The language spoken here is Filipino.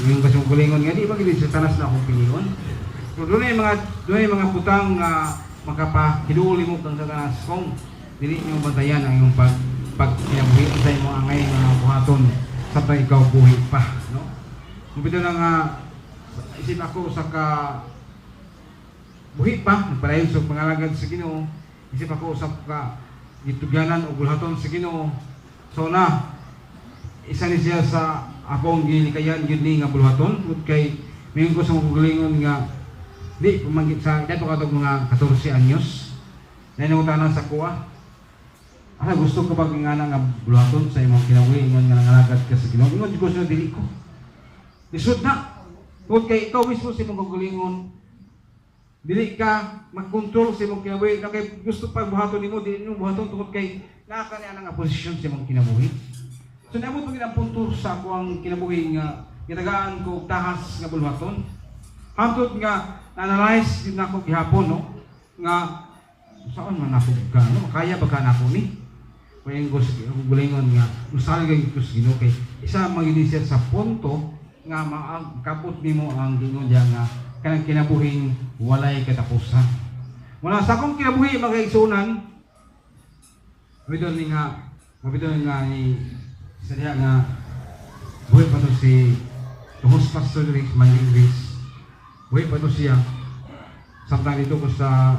yung kasong kulingon nga, di ba gili sa tanas na akong piliyon? So, doon ay mga putang na makapahiduuli mo kang sa tanas kong dili nyo bantayan ang iyong pagkinabuhi sa iyong angay mga buhaton sa tayo ikaw buhi pa, no? Mupito na nga, isip ako sa buhi pa, nagpalayon sa pangalagad sa Ginoo, isip ako sa gitugyanan o bulhaton sa Ginoo. So na, isa ni siya sa akong ginikayan yun ni nga bulhaton, kay mayon ko sa mga gulingon nga, di, pumangit sa, dito ka itong mga 14 anyos, na inungutanan sa kuwa. Gusto ko pag nga nga bulhaton sa imong kinabuhi, ingon nga nangalagad ka sa Ginoo, ingon ko sa dili ko. Lisod na, tungkol kay ikaw mismo sa imong gulingon, dili ka mag-control sa imong kinabuhi, na kay gusto pa buhaton nimo, dili mo buhaton tungkol kay nakakanian nga posisyon sa imong kinabuhi. So naabot mo ginang punto sa ako ang kinabuhi nga gitagaan ko tahas nga bulhaton. Hantod nga analyze din ako gihapon, no? Nga saan man ako ka, no? Kaya ba ka nako ni? Kaya ko sa gulingon nga musalig ko sa Ginoo kay isa maginisya sa punto nga kapot nimo ang Ginoo diya nga kanang kinabuhing walay katapusan. Wala sa akong kinabuhi mga igsunan. Mabidon nga ni sadya nga buhay pa to si Tuhos Pastor Rick Manilvis. Buhay pa to siya. Samtang dito ko sa